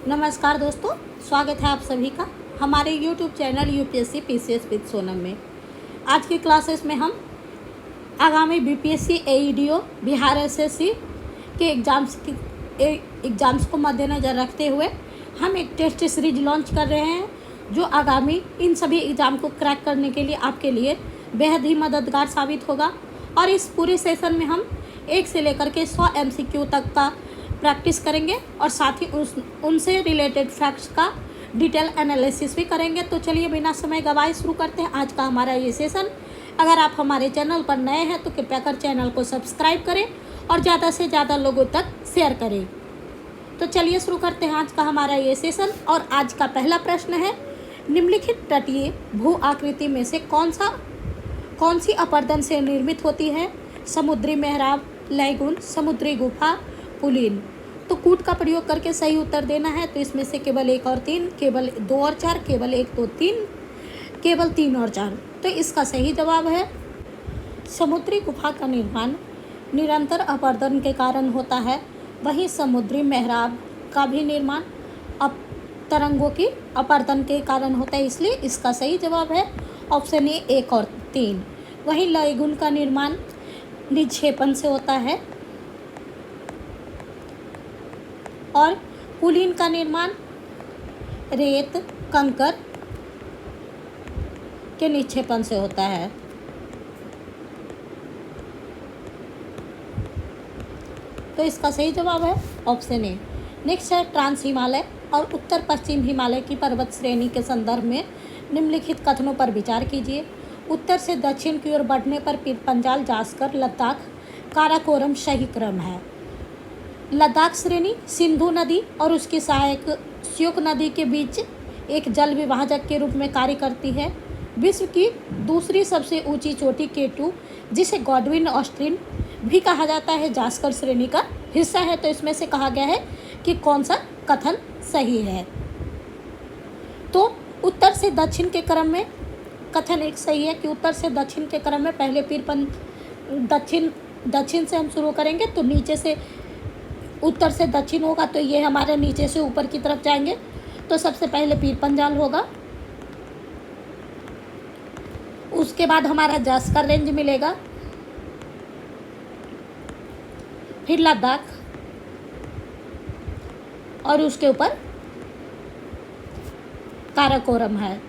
नमस्कार दोस्तों, स्वागत है आप सभी का हमारे YouTube channel UPSC PCS with Sonam में। आज की क्लासेस में हम आगामी बीपीएससी एईडीओ बिहार एसएससी के एग्ज़ाम्स को मद्देनज़र रखते हुए हम एक टेस्ट सीरीज लॉन्च कर रहे हैं, जो आगामी इन सभी एग्ज़ाम को क्रैक करने के लिए आपके लिए बेहद ही मददगार साबित होगा। और इस पूरे सेशन में हम 1 से लेकर के 100 MCQ तक का प्रैक्टिस करेंगे और साथ ही उनसे रिलेटेड फैक्ट्स का डिटेल एनालिसिस भी करेंगे। तो चलिए बिना समय गवाए शुरू करते हैं आज का हमारा ये सेशन। अगर आप हमारे चैनल पर नए हैं तो कृपया कर चैनल को सब्सक्राइब करें और ज़्यादा से ज़्यादा लोगों तक शेयर करें। तो चलिए शुरू करते हैं आज का हमारा ये सेशन। और आज का पहला प्रश्न है, निम्नलिखित तटीय भू आकृति में से कौन सी अपरदन से निर्मित होती है? समुद्री मेहराब, लैगून, समुद्री गुफा, पुलिन। तो कूट का प्रयोग करके सही उत्तर देना है। तो इसमें से केवल 1 और 3, केवल 2 और 4, केवल 1 2 3, केवल 3 और 4। तो इसका सही जवाब है समुद्री गुफा का निर्माण निरंतर अपरदन के कारण होता है। वहीं समुद्री मेहराब का भी निर्माण तरंगों की अपरदन के कारण होता है, इसलिए इसका सही जवाब है ऑप्शन ए 1 और 3। वहीं लैगून का निर्माण निक्षेपण से होता है और पुलिन का निर्माण रेत कंकर के निक्षेपण से होता है। तो इसका सही जवाब है ऑप्शन ए। नेक्स्ट है, ट्रांस हिमालय और उत्तर पश्चिम हिमालय की पर्वत श्रेणी के संदर्भ में निम्नलिखित कथनों पर विचार कीजिए। उत्तर से दक्षिण की ओर बढ़ने पर पीरपंजाल, जास्कर, लद्दाख, काराकोरम सही क्रम है। लद्दाख श्रेणी सिंधु नदी और उसकी सहायक श्योक नदी के बीच एक जल विभाजक के रूप में कार्य करती है। विश्व की दूसरी सबसे ऊंची चोटी केटू, जिसे गॉडविन ऑस्ट्रिन भी कहा जाता है, जास्कर श्रेणी का हिस्सा है। तो इसमें से कहा गया है कि कौन सा कथन सही है। तो उत्तर से दक्षिण के क्रम में कथन एक सही है कि उत्तर से दक्षिण के क्रम में पहले दक्षिण से हम शुरू करेंगे तो नीचे से उत्तर से दक्षिण होगा, तो ये हमारे नीचे से ऊपर की तरफ जाएंगे। तो सबसे पहले पीरपंजाल होगा, उसके बाद हमारा जास्कर रेंज मिलेगा, फिर लद्दाख और उसके ऊपर काराकोरम है।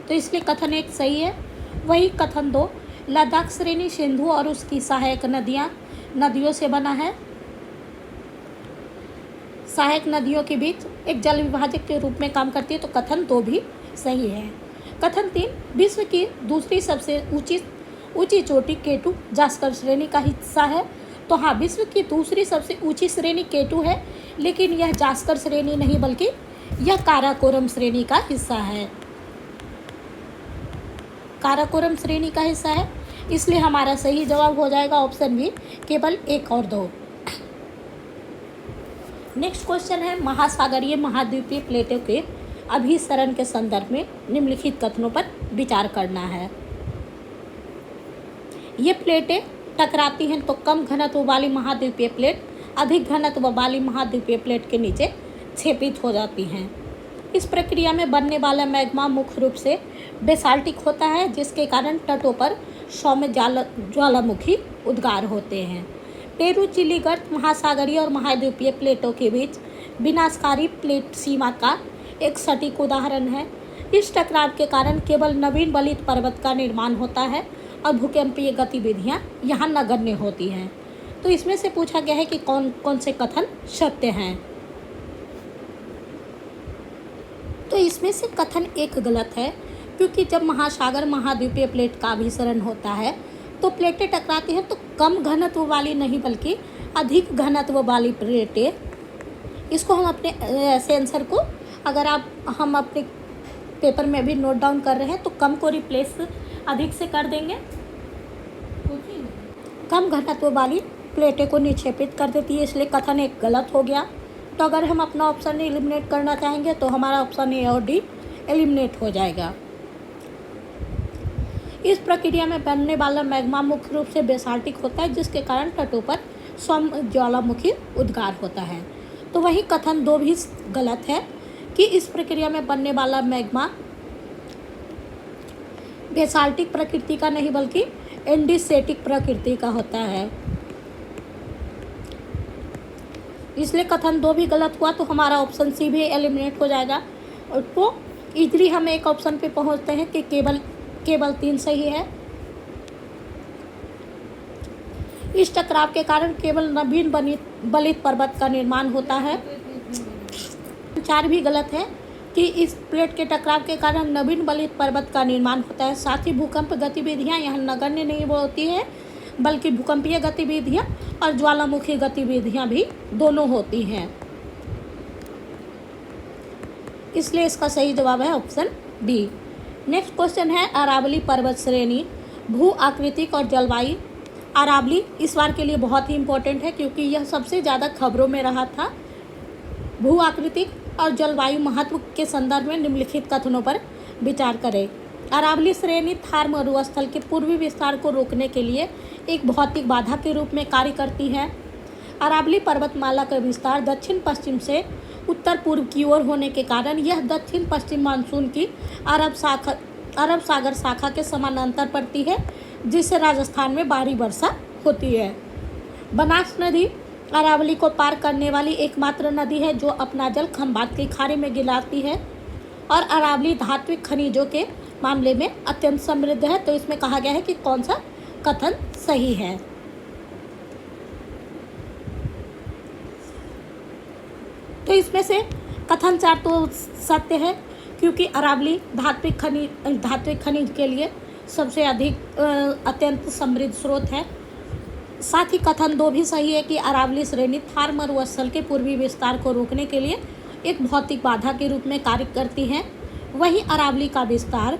तो इसलिए कथन 1 सही है। वही कथन 2, लद्दाख श्रेणी सिंधु और उसकी सहायक नदियों से बना है। सहायक नदियों के बीच एक जल विभाजक के रूप में काम करती है। तो कथन 2 भी सही है। कथन 3, विश्व की दूसरी सबसे ऊंची चोटी केटू जास्कर श्रेणी का हिस्सा है। तो हाँ, विश्व की दूसरी सबसे ऊंची श्रेणी केटू है, लेकिन यह जास्कर श्रेणी नहीं बल्कि यह काराकोरम श्रेणी का हिस्सा है। काराकोरम श्रेणी का हिस्सा है, इसलिए हमारा सही जवाब हो जाएगा ऑप्शन बी, केवल 1 और 2। नेक्स्ट क्वेश्चन है, महासागरीय महाद्वीपीय प्लेटों के अभिसरण के संदर्भ में निम्नलिखित कथनों पर विचार करना है। ये प्लेटें टकराती हैं तो कम घनत्व वाली महाद्वीपीय प्लेट अधिक घनत्व वाली महाद्वीपीय प्लेट के नीचे क्षेपित हो जाती हैं। इस प्रक्रिया में बनने वाला मैग्मा मुख्य रूप से बेसाल्टिक होता है, जिसके कारण तटों पर सौम्य ज्वालामुखी उद्गार होते हैं। पेरू चिली गर्त महासागरीय और महाद्वीपीय प्लेटों के बीच विनाशकारी प्लेट सीमा का एक सटीक उदाहरण है। इस टकराव के कारण केवल नवीन बलित पर्वत का निर्माण होता है और भूकंपीय गतिविधियां यहाँ नगण्य होती हैं। तो इसमें से पूछा गया है कि कौन कौन से कथन सत्य हैं। तो इसमें से कथन 1 गलत है, क्योंकि जब महासागर महाद्वीपीय प्लेट का अभिसरण होता है तो प्लेटें टकराती हैं तो कम घनत्व वाली नहीं बल्कि अधिक घनत्व वाली प्लेटें। इसको हम अपने ऐसे आंसर को अगर हम अपने पेपर में भी नोट डाउन कर रहे हैं तो कम को रिप्लेस अधिक से कर देंगे। कम घनत्व वाली प्लेटें को निक्षेपित कर देती है, इसलिए कथन 1 गलत हो गया। तो अगर हम अपना ऑप्शन एलिमिनेट करना चाहेंगे तो हमारा ऑप्शन ए और डी एलिमिनेट हो जाएगा। इस प्रक्रिया में बनने वाला मैग्मा मुख्य रूप से बेसाल्टिक होता है, जिसके कारण तटों पर ज्वालामुखी उद्गार होता है। तो वही कथन 2 भी गलत है कि इस प्रक्रिया में बनने वाला मैग्मा बेसाल्टिक प्रकृति का नहीं बल्कि एंडीसेटिक प्रकृति का होता है। इसलिए कथन 2 भी गलत हुआ, तो हमारा ऑप्शन सी भी एलिमिनेट हो जाएगा। और तो इधरी हम एक ऑप्शन पे पहुंचते हैं कि केवल 3 सही है। इस टकराव के कारण केवल नवीन बलित पर्वत का निर्माण होता है। 4 भी गलत है कि इस प्लेट के टकराव के कारण नवीन बलित पर्वत का निर्माण होता है। साथ ही भूकंप गतिविधियां यहाँ नगण्य नहीं होती है, बल्कि भूकंपीय गतिविधियां और ज्वालामुखी गतिविधियां भी दोनों होती हैं। इसलिए इसका सही जवाब है ऑप्शन बी। नेक्स्ट क्वेश्चन है अरावली पर्वत श्रेणी, भू आकृतिक और जलवायु। अरावली इस बार के लिए बहुत ही इम्पोर्टेंट है क्योंकि यह सबसे ज़्यादा खबरों में रहा था। भू आकृतिक और जलवायु महत्व के संदर्भ में निम्नलिखित कथनों पर विचार करें। अरावली श्रेणी थार मरुस्थल के पूर्वी विस्तार को रोकने के लिए एक भौतिक बाधा के रूप में कार्य करती है। अरावली पर्वतमाला का विस्तार दक्षिण पश्चिम से उत्तर पूर्व की ओर होने के कारण यह दक्षिण पश्चिम मानसून की अरब सागर शाखा के समानांतर पड़ती है, जिससे राजस्थान में भारी वर्षा होती है। बनास नदी अरावली को पार करने वाली एकमात्र नदी है जो अपना जल खंभात की खाड़ी में गिराती है, और अरावली धात्विक खनिजों के मामले में अत्यंत समृद्ध है। तो इसमें कहा गया है कि कौन सा कथन सही है। तो इसमें से कथन 4 तो सत्य है क्योंकि अरावली धात्विक खनिज के लिए सबसे अधिक अत्यंत समृद्ध स्रोत है। साथ ही कथन 2 भी सही है कि अरावली श्रेणी थार मरुस्थल के पूर्वी विस्तार को रोकने के लिए एक भौतिक बाधा के रूप में कार्य करती है। वहीं अरावली का विस्तार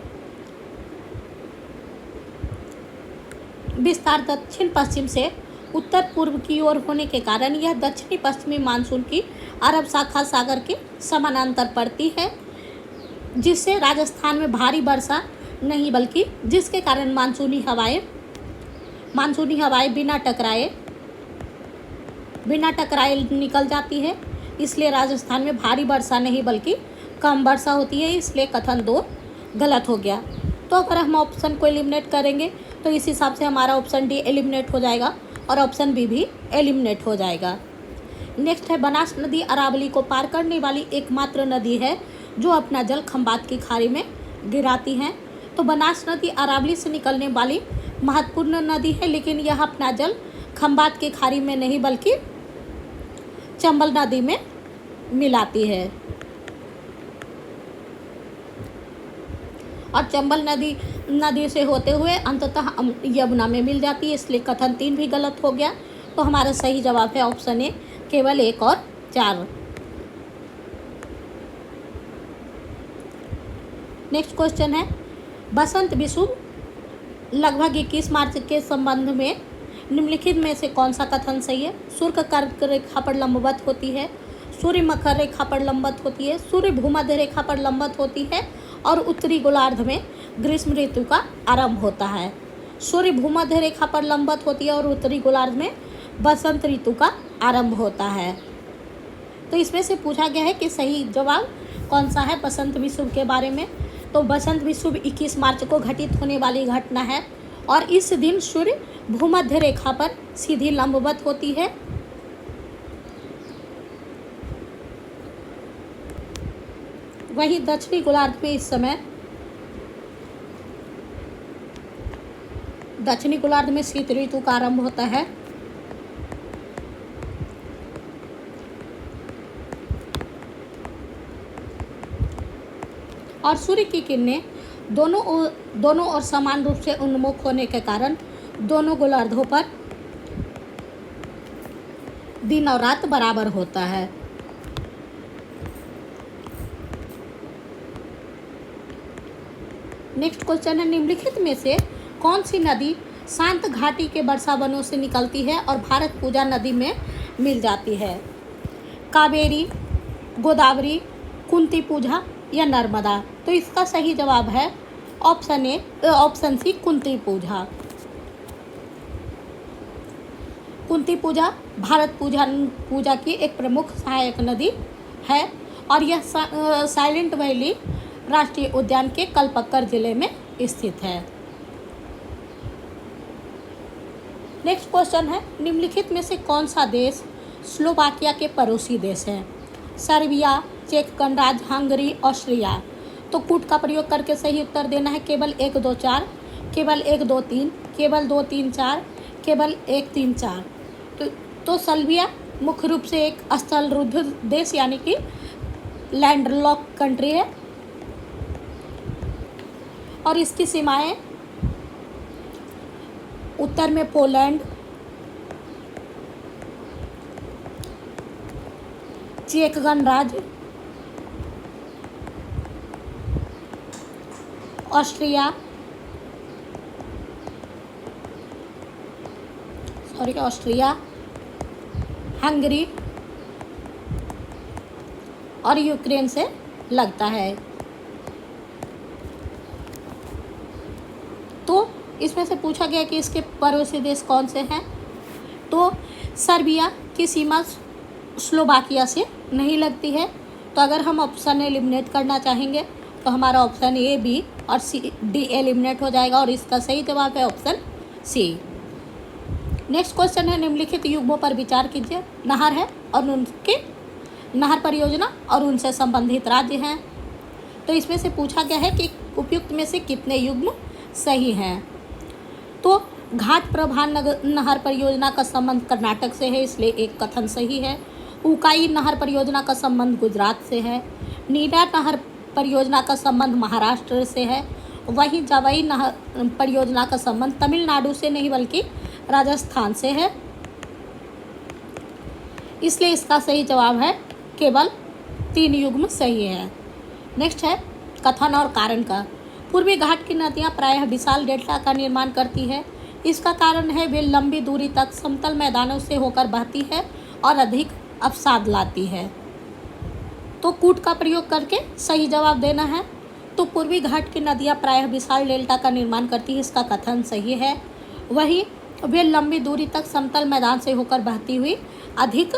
दक्षिण पश्चिम से उत्तर पूर्व की ओर होने के कारण यह दक्षिणी पश्चिमी मानसून की अरब शाखा सागर के समानांतर पड़ती है, जिससे राजस्थान में भारी वर्षा नहीं बल्कि जिसके कारण मानसूनी हवाएं बिना टकराए निकल जाती है। इसलिए राजस्थान में भारी वर्षा नहीं बल्कि कम वर्षा होती है। इसलिए कथन 2 गलत हो गया। तो अगर हम ऑप्शन को एलिमिनेट करेंगे तो इस हिसाब से हमारा ऑप्शन डी एलिमिनेट हो जाएगा और ऑप्शन बी भी एलिमिनेट हो जाएगा। नेक्स्ट है बनास नदी अरावली को पार करने वाली एकमात्र नदी है जो अपना जल खंभात की खाड़ी में गिराती है। तो बनास नदी अरावली से निकलने वाली महत्वपूर्ण नदी है, लेकिन यह अपना जल खंभात की खाड़ी में नहीं बल्कि चंबल नदी में मिलाती है, और चंबल नदी से होते हुए अंततः यमुना में मिल जाती है। इसलिए कथन 3 भी गलत हो गया। तो हमारा सही जवाब है ऑप्शन ए, केवल 1 और 4। नेक्स्ट क्वेश्चन है बसंत विषुव लगभग 21 मार्च के संबंध में निम्नलिखित में से कौन सा कथन सही है। सूर्य कर्क रेखा पर लंबवत होती है, सूर्य मकर रेखा पर लंबवत होती है, सूर्य भूमध्य रेखा पर लंबवत होती है और उत्तरी गोलार्ध में ग्रीष्म ऋतु का आरंभ होता है। सूर्य भूमध्य रेखा पर लंबवत होती है और उत्तरी गोलार्ध में बसंत ऋतु का आरंभ होता है। तो इसमें से पूछा गया है कि सही जवाब कौन सा है बसंत विषुव के बारे में। तो बसंत विषुव 21 मार्च को घटित होने वाली घटना है और इस दिन सूर्य भूमध्य रेखा पर सीधी लंबवत होती है। वही दक्षिणी गोलार्ध में इस समय दक्षिणी गोलार्ध में शीत ऋतु का आरंभ होता है। और सूर्य की किरणें दोनों ओर समान रूप से उन्मुख होने के कारण दोनों गोलार्धों पर दिन और रात बराबर होता है। नेक्स्ट क्वेश्चन है निम्नलिखित में से कौन सी नदी शांत घाटी के वर्षा वनों से निकलती है और भारत पूजा नदी में मिल जाती है। कावेरी, गोदावरी, कुंती पूजा या नर्मदा। तो इसका सही जवाब है option A, option C Kunti Puja. Kunti Puja Bharat Puja की एक प्रमुख सहायक नदी है और यह साइलेंट वैली राष्ट्रीय उद्यान के कल्पक्कर जिले में स्थित है। नेक्स्ट क्वेश्चन है, निम्नलिखित में से कौन सा देश स्लोवाकिया के पड़ोसी देश है? सर्बिया, चेक गणराज्य, हंगरी, ऑस्ट्रिया। तो कूट का प्रयोग करके सही उत्तर देना है। केवल 1 2 4, केवल 1 2 3, केवल 2 3 4, केवल 1 3 4। तो सर्बिया मुख्य रूप से एक स्थलरुद्ध देश यानी कि लैंडलॉक कंट्री है और इसकी सीमाएं उत्तर में पोलैंड, चेक गणराज्य, ऑस्ट्रिया हंगरी और यूक्रेन से लगता है। तो इसमें से पूछा गया कि इसके पड़ोसी देश कौन से हैं। तो सर्बिया की सीमा स्लोवाकिया से नहीं लगती है। तो अगर हम ऑप्शन एलिमिनेट करना चाहेंगे तो हमारा ऑप्शन ए, बी और सी, डी एलिमिनेट हो जाएगा और इसका सही जवाब है ऑप्शन सी। नेक्स्ट क्वेश्चन है, निम्नलिखित युग्मों पर विचार कीजिए। नहर है और उनके नहर परियोजना और उनसे संबंधित राज्य हैं। तो इसमें से पूछा गया है कि उपयुक्त में से कितने युग्म सही हैं। तो घाट प्रभा नहर परियोजना का संबंध कर्नाटक से है, इसलिए एक कथन सही है। उकाई नहर परियोजना का संबंध गुजरात से है। नीरा नहर परियोजना का संबंध महाराष्ट्र से है। वहीं जावई नहर परियोजना का संबंध तमिलनाडु से नहीं बल्कि राजस्थान से है, इसलिए इसका सही जवाब है केवल 3 युग्म सही है। नेक्स्ट है कथन और कारण का। पूर्वी घाट की नदियां प्रायः विशाल डेल्टा का निर्माण करती है। इसका कारण है वे लंबी दूरी तक समतल मैदानों से होकर बहती है और अधिक अवसाद लाती है। तो कूट का प्रयोग करके सही जवाब देना है। तो पूर्वी घाट की नदियां प्रायः विशाल डेल्टा का निर्माण करती है, इसका कथन सही है। वहीं वे लंबी दूरी तक समतल मैदान से होकर बहती हुई अधिक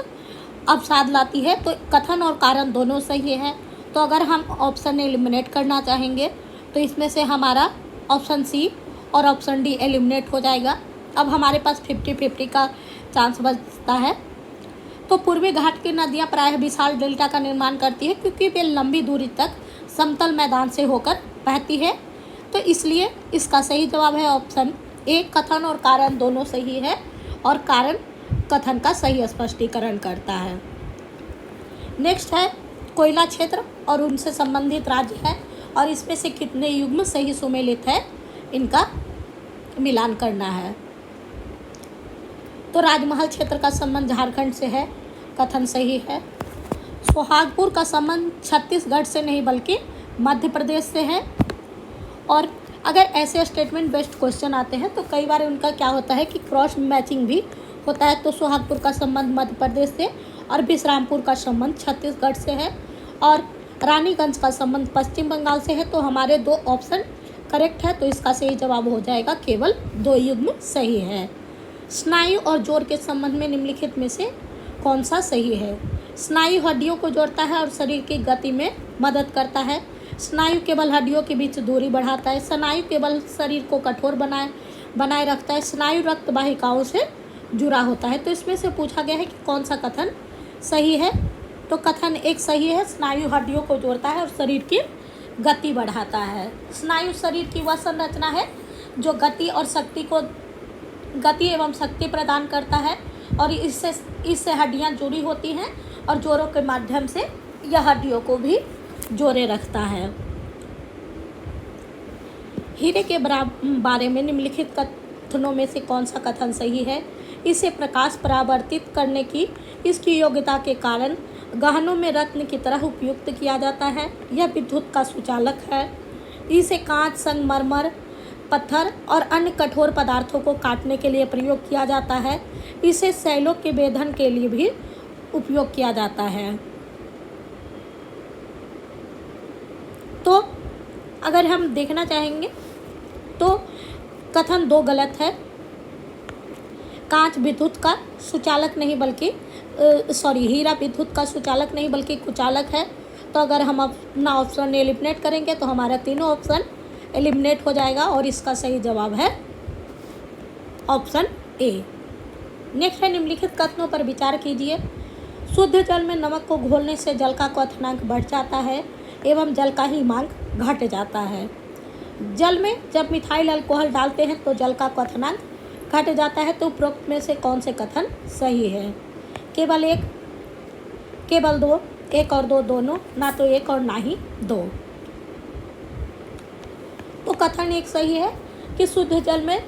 अवसाद लाती है। तो कथन और कारण दोनों सही है। तो अगर हम ऑप्शन एलिमिनेट करना चाहेंगे तो इसमें से हमारा ऑप्शन सी और ऑप्शन डी एलिमिनेट हो जाएगा। अब हमारे पास 50-50 का चांस बचता है। तो पूर्वी घाट की नदियां प्रायः विशाल डेल्टा का निर्माण करती है क्योंकि वे लंबी दूरी तक समतल मैदान से होकर बहती है। तो इसलिए इसका सही जवाब है ऑप्शन ए। कथन और कारण दोनों सही है और कारण कथन का सही स्पष्टीकरण करता है। नेक्स्ट है कोयला क्षेत्र और उनसे संबंधित राज्य है और इसमें से कितने युग्म सही सुमेलित है, इनका मिलान करना है। तो राजमहल क्षेत्र का संबंध झारखंड से है, कथन सही है। सोहागपुर का संबंध छत्तीसगढ़ से नहीं बल्कि मध्य प्रदेश से है। और अगर ऐसे स्टेटमेंट बेस्ड क्वेश्चन आते हैं तो कई बार उनका क्या होता है कि क्रॉस मैचिंग भी होता है। तो सोहागपुर का संबंध मध्य प्रदेश से और विश्रामपुर का संबंध छत्तीसगढ़ से है और रानीगंज का संबंध पश्चिम बंगाल से है। तो हमारे 2 ऑप्शन करेक्ट है। तो इसका सही जवाब हो जाएगा केवल 2 युग्म सही है। स्नायु और जोड़ के संबंध में निम्नलिखित में से कौन सा सही है? स्नायु हड्डियों को जोड़ता है और शरीर की गति में मदद करता है। स्नायु केवल हड्डियों के बीच दूरी बढ़ाता है। स्नायु केवल शरीर को कठोर बनाए रखता है। स्नायु रक्त वाहिकाओं से जुड़ा होता है। तो इसमें से पूछा गया है कि कौन सा कथन सही है। तो कथन एक सही है, स्नायु हड्डियों को जोड़ता है और शरीर की गति बढ़ाता है। स्नायु शरीर की वह संरचना है जो गति एवं शक्ति प्रदान करता है और इससे हड्डियां जुड़ी होती हैं और जोड़ों के माध्यम से यह हड्डियों को भी जोड़े रखता है। हीरे के बारे में निम्नलिखित कथनों में से कौन सा कथन सही है? इसे प्रकाश परावर्तित करने की इसकी योग्यता के कारण गहनों में रत्न की तरह उपयुक्त किया जाता है। यह विद्युत का सुचालक है। इसे कांच, संगमरमर, पत्थर और अन्य कठोर पदार्थों को काटने के लिए प्रयोग किया जाता है। इसे शैलों के वेधन के लिए भी उपयोग किया जाता है। तो अगर हम देखना चाहेंगे तो कथन 2 गलत है। कांच विद्युत का सुचालक नहीं बल्कि हीरा विद्युत का सुचालक नहीं बल्कि कुचालक है। तो अगर हम अपना ऑप्शन एलिमिनेट करेंगे तो हमारा तीनों ऑप्शन एलिमिनेट हो जाएगा और इसका सही जवाब है ऑप्शन ए। नेक्स्ट है, निम्नलिखित कथनों पर विचार कीजिए। शुद्ध जल में नमक को घोलने से जल का क्वथनांक बढ़ जाता है एवं जल का हिमांक घट जाता है। जल में जब मिथाइल अल्कोहल डालते हैं तो जल का क्वथनांक घट जाता है। तो उपरोक्त में से कौन से कथन सही है? केवल एक, केवल दो, एक और दो दोनों, ना तो एक और ना ही दो। तो कथन एक सही है कि शुद्ध जल में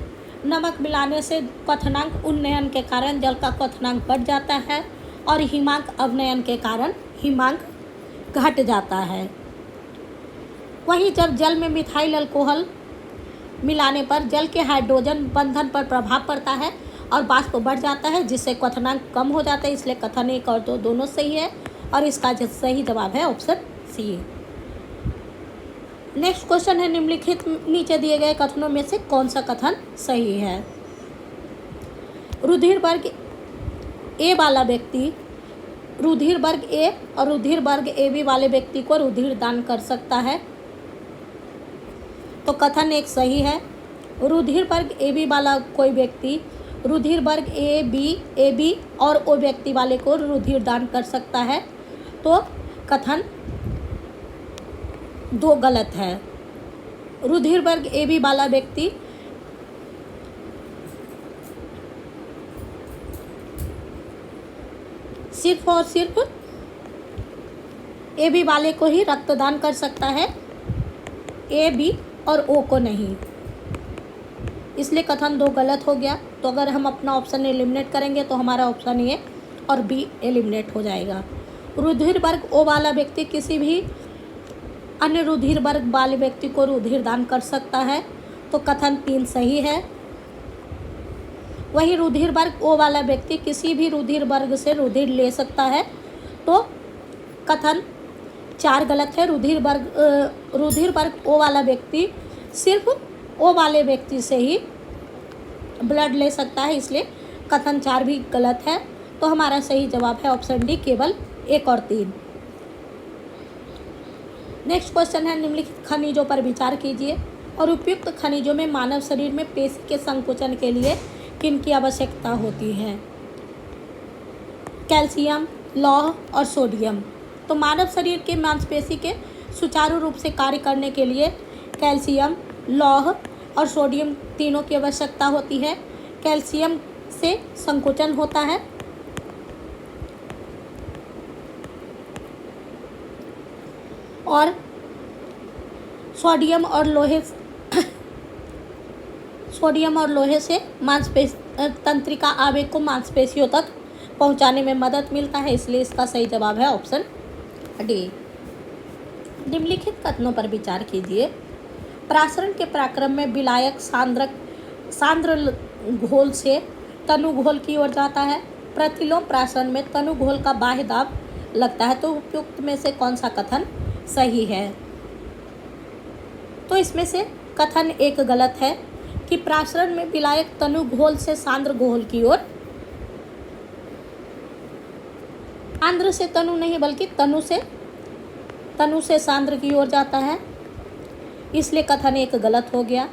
नमक मिलाने से क्वथनांक उन्नयन के कारण जल का क्वथनांक बढ़ जाता है और हिमांक अवनयन के कारण हिमांक घट जाता है। वहीं जब जल में मिथाइल अल्कोहल मिलाने पर जल के हाइड्रोजन बंधन पर प्रभाव पड़ता है और वाष्प बढ़ जाता है जिससे क्वथनांक कम हो जाता है। इसलिए कथन एक और दो दोनों सही है और इसका सही जवाब है ऑप्शन सी। नेक्स्ट क्वेश्चन है, निम्नलिखित नीचे दिए गए कथनों में से कौन सा कथन सही है? रुधिर वर्ग ए वाला व्यक्ति रुधिर वर्ग ए और रुधिर वर्ग ए बी वाले व्यक्ति को रुधिर दान कर सकता है। तो कथन एक सही है। रुधिर वर्ग ए बी वाला कोई व्यक्ति रुधिर वर्ग ए बी और ओ व्यक्ति वाले को रुधिर दान कर सकता है। तो कथन दो गलत है। रुधिर वर्ग ए बी वाला व्यक्ति सिर्फ और सिर्फ ए बी वाले को ही रक्तदान कर सकता है, ए बी और ओ को नहीं। इसलिए कथन दो गलत हो गया। तो अगर हम अपना ऑप्शन एलिमिनेट करेंगे तो हमारा ऑप्शन ए और बी एलिमिनेट हो जाएगा। रुधिर वर्ग ओ वाला व्यक्ति किसी भी अन्य रुधिर वर्ग वाले व्यक्ति को रुधिर दान कर सकता है। तो कथन तीन सही है। वही रुधिर वर्ग ओ वाला व्यक्ति किसी भी रुधिर वर्ग से रुधिर ले सकता है। तो कथन चार गलत है। रुधिर वर्ग ओ वाला व्यक्ति सिर्फ ओ वाले व्यक्ति से ही ब्लड ले सकता है, इसलिए कथन चार भी गलत है। तो हमारा सही जवाब है ऑप्शन डी, केवल एक और तीन। नेक्स्ट क्वेश्चन है, निम्नलिखित खनिजों पर विचार कीजिए और उपयुक्त खनिजों में मानव शरीर में पेशी के संकुचन के लिए किन की आवश्यकता होती है? कैल्शियम, लौह और सोडियम। तो मानव शरीर के मांसपेशी के सुचारू रूप से कार्य करने के लिए कैल्शियम, लौह और सोडियम तीनों की आवश्यकता होती है। कैल्शियम से संकुचन होता है और सोडियम और लोहे से मांसपेशी तंत्रिका आवेग को मांसपेशियों तक पहुंचाने में मदद मिलता है। इसलिए इसका सही जवाब है ऑप्शन डी। निम्नलिखित कथनों पर विचार कीजिए। प्रासरण के पराक्रम में विलायक सांद्र घोल से तनु घोल की ओर जाता है। प्रतिलोम प्रासरण में तनु घोल का बाह्य दाब लगता है। तो उपयुक्त में से कौन सा कथन सही है? तो इसमें से कथन एक गलत है कि प्रासरण में विलायक तनु घोल से सांद्र घोल की ओर, सांद्र से तनु नहीं बल्कि तनु से सांद्र की ओर जाता है। इसलिए कथन एक गलत हो गया।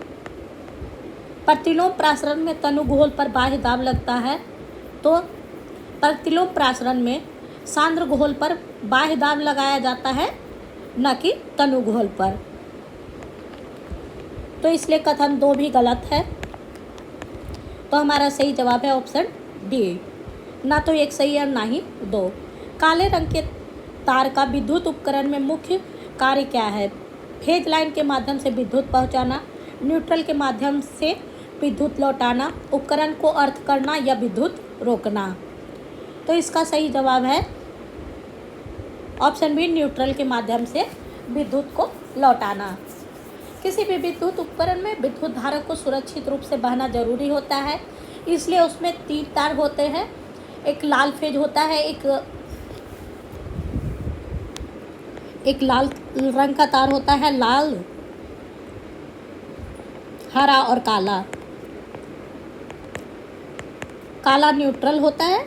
प्रतिलोम प्रासरण में तनु घोल पर बाह्य दाब लगता है। तो प्रतिलोम प्रासरण में सांद्र घोल पर बाह्य दाब लगाया जाता है, न कि तनु घोल पर। तो इसलिए कथन दो भी गलत है। तो हमारा सही जवाब है ऑप्शन डी, ना तो एक सही है और ना ही दो। काले रंग के तार का विद्युत उपकरण में मुख्य कार्य क्या है? फेज लाइन के माध्यम से विद्युत पहुंचाना, न्यूट्रल के माध्यम से विद्युत लौटाना, उपकरण को अर्थ करना या विद्युत रोकना। तो इसका सही जवाब है ऑप्शन बी, न्यूट्रल के माध्यम से विद्युत को लौटाना। किसी भी विद्युत उपकरण में विद्युत धारा को सुरक्षित रूप से बहना जरूरी होता है। इसलिए उसमें तीन तार होते हैं। एक लाल फेज होता है, एक लाल रंग का तार होता है, लाल, हरा और काला। काला न्यूट्रल होता है।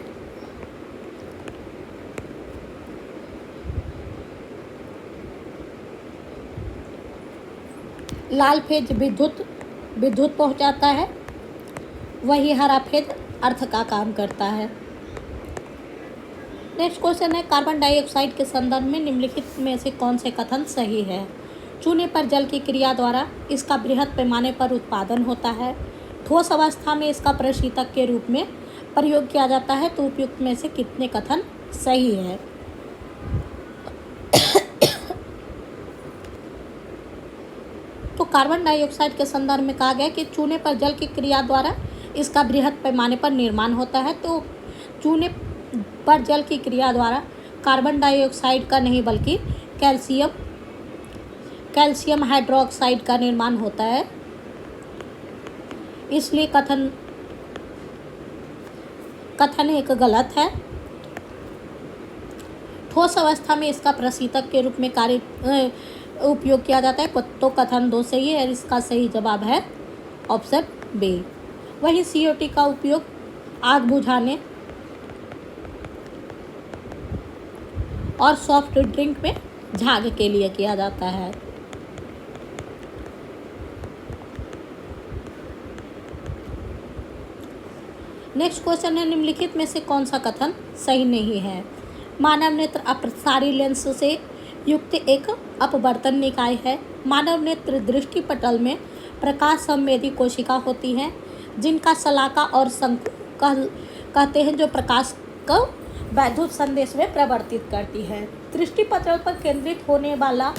लाल फेज विद्युत पहुंचाता है। वही हरा फेज अर्थ का काम करता है। नेक्स्ट क्वेश्चन है, कार्बन डाइऑक्साइड के संदर्भ में निम्नलिखित में से कौन से कथन सही है? चूने पर जल की क्रिया द्वारा इसका बृहद पैमाने पर उत्पादन होता है। ठोस अवस्था में इसका प्रशीतक के रूप में प्रयोग किया जाता है। तो उपयुक्त में से कितने कथन सही है? तो कार्बन डाइऑक्साइड के संदर्भ में कहा गया कि चूने पर जल की क्रिया द्वारा इसका बृहद पैमाने पर निर्माण होता है। तो चूने पर जल की क्रिया द्वारा कार्बन डाइऑक्साइड का नहीं बल्कि कैल्शियम हाइड्रोक्साइड का निर्माण होता है। इसलिए कथन एक गलत है। ठोस अवस्था में इसका प्रशीतक के रूप में उपयोग किया जाता है। तो कथन 2 सही है। इसका सही जवाब है ऑप्शन बी। वही CO2 का उपयोग आग बुझाने और सॉफ्ट ड्रिंक में झाग के लिए किया जाता है। नेक्स्ट क्वेश्चन है, निम्नलिखित में से कौन सा कथन सही नहीं है? मानव नेत्र अपसारी लेंस से युक्त एक अपवर्तन निकाय है। मानव नेत्र दृष्टिपटल में प्रकाश संवेदी कोशिका होती हैं, जिनका शलाका और शंकु कहते हैं, जो प्रकाश को वैद्युत संदेश में परिवर्तित करती है। दृष्टिपटल पर केंद्रित होने वाला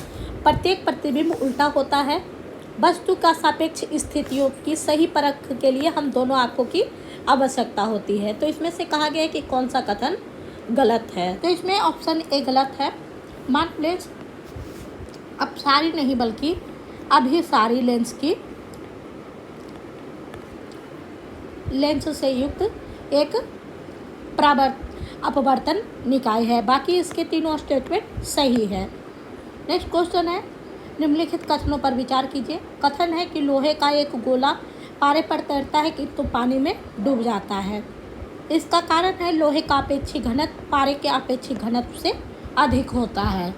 प्रत्येक प्रतिबिंब उल्टा होता है। वस्तु का सापेक्ष स्थितियों की सही परख के लिए हम दोनों आंखों की आवश्यकता होती है। तो इसमें से कहा गया है कि कौन सा कथन गलत है? तो इसमें ऑप्शन ए गलत है। मानव लेंस अपसारी नहीं बल्कि अभिसारी लेंस से युक्त एक अपवर्तन निकाय है। बाकी इसके तीनों स्टेटमेंट सही है। नेक्स्ट क्वेश्चन है, निम्नलिखित कथनों पर विचार कीजिए। कथन है कि लोहे का एक गोला पारे पर तैरता है किंतु पानी में डूब जाता है। इसका कारण है लोहे का अपेक्षिक घनत्व पारे के अपेक्षिक घनत्व से अधिक होता है।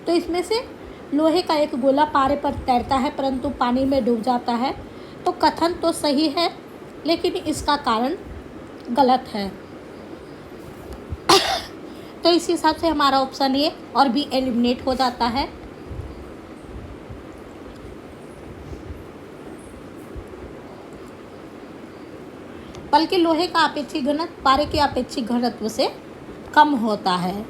तो इसमें से लोहे का एक गोला पारे पर तैरता है परंतु पानी में डूब जाता है। तो कथन तो सही है लेकिन इसका कारण गलत है। तो इस हिसाब से हमारा ऑप्शन ए और बी एलिमिनेट हो जाता है। बल्कि लोहे का अपेक्षिक घनत्व पारे के अपेक्षिक घनत्व से कम होता है।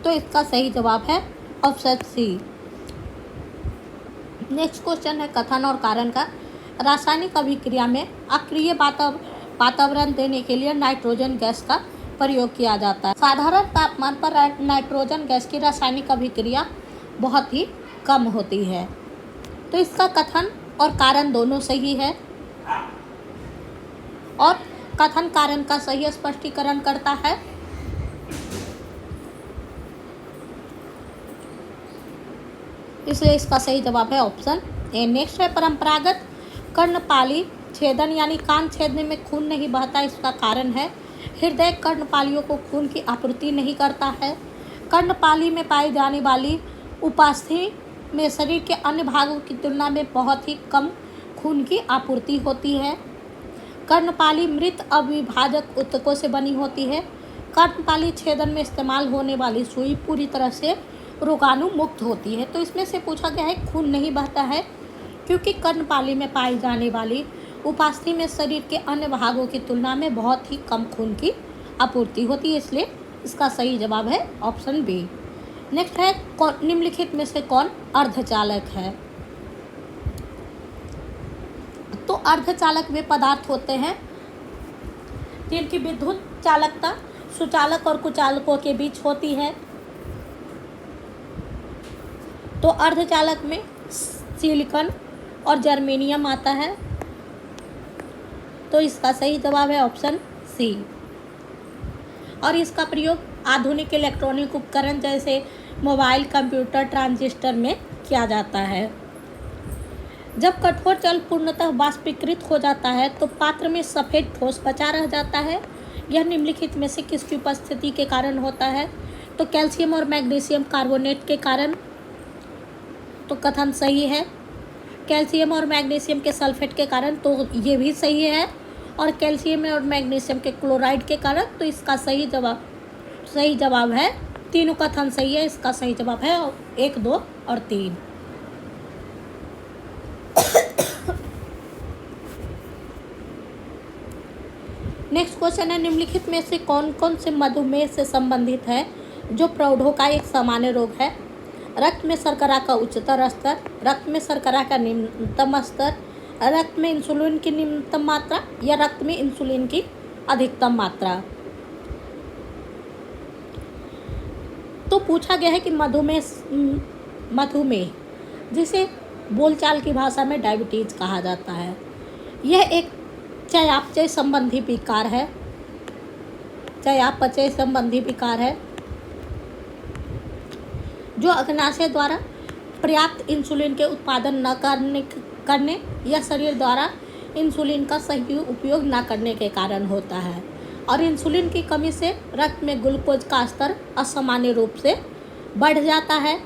तो इसका सही जवाब है ऑप्शन सी। नेक्स्ट क्वेश्चन है, कथन और कारण का। रासायनिक अभिक्रिया में अक्रिय वातावरण देने के लिए नाइट्रोजन गैस का प्रयोग किया जाता है। साधारण तापमान पर नाइट्रोजन गैस की रासायनिक अभिक्रिया बहुत ही कम होती है। तो इसका कथन और कारण दोनों सही है और कथन कारण का सही स्पष्टीकरण करता है। इसलिए इसका सही जवाब है ऑप्शन ए। नेक्स्ट है, परंपरागत कर्णपाली छेदन यानी कान छेदने में खून नहीं बहता। इसका कारण है हृदय कर्णपालियों को खून की आपूर्ति नहीं करता है। कर्णपाली में पाई जाने वाली उपास्थि में शरीर के अन्य भागों की तुलना में बहुत ही कम खून की आपूर्ति होती है। कर्णपाली मृत अविभाजक ऊतकों से बनी होती है। कर्णपाली छेदन में इस्तेमाल होने वाली सुई पूरी तरह से रोगाणु मुक्त होती है। तो इसमें से पूछा गया है खून नहीं बहता है क्योंकि कर्णपाली में पाई जाने वाली उपास्थि में शरीर के अन्य भागों की तुलना में बहुत ही कम खून की आपूर्ति होती है। इसलिए इसका सही जवाब है ऑप्शन बी। नेक्स्ट है, निम्नलिखित में से कौन अर्धचालक है? तो अर्धचालक वे पदार्थ होते हैं जिनकी विद्युत चालकता सुचालक और कुचालकों के बीच होती है। तो अर्धचालक में सिलिकॉन और जर्मेनियम आता है। तो इसका सही जवाब है ऑप्शन सी। और इसका प्रयोग आधुनिक इलेक्ट्रॉनिक उपकरण जैसे मोबाइल, कंप्यूटर, ट्रांजिस्टर में किया जाता है। जब कठोर जल पूर्णतः वाष्पीकृत हो जाता है तो पात्र में सफ़ेद ठोस बचा रह जाता है। यह निम्नलिखित में से किसकी उपस्थिति के कारण होता है? तो कैल्शियम और मैग्नीशियम कार्बोनेट के कारण। तो कथन सही है। कैल्शियम और मैग्नीशियम के सल्फेट के कारण, तो ये भी सही है। और कैल्शियम और मैग्नीशियम के क्लोराइड के कारण, तो इसका सही जवाब है, तीनों कथन सही है। इसका सही जवाब है 1, 2 और 3। नेक्स्ट क्वेश्चन है, निम्नलिखित में से कौन कौन से मधुमेह से संबंधित है जो प्रौढ़ों का एक सामान्य रोग है? रक्त में शर्करा का उच्चतर स्तर, रक्त में शर्करा का निम्नतम स्तर, रक्त में इंसुलिन की निम्नतम मात्रा या रक्त में इंसुलिन की अधिकतम मात्रा। तो पूछा गया है कि मधुमेह जिसे बोलचाल की भाषा में डायबिटीज कहा जाता है, यह एक चयापचय संबंधी विकार है। चयापचय संबंधी विकार है जो अग्नाशय द्वारा पर्याप्त इंसुलिन के उत्पादन न करने या शरीर द्वारा इंसुलिन का सही उपयोग न करने के कारण होता है। और इंसुलिन की कमी से रक्त में ग्लूकोज का स्तर असामान्य रूप से बढ़ जाता है।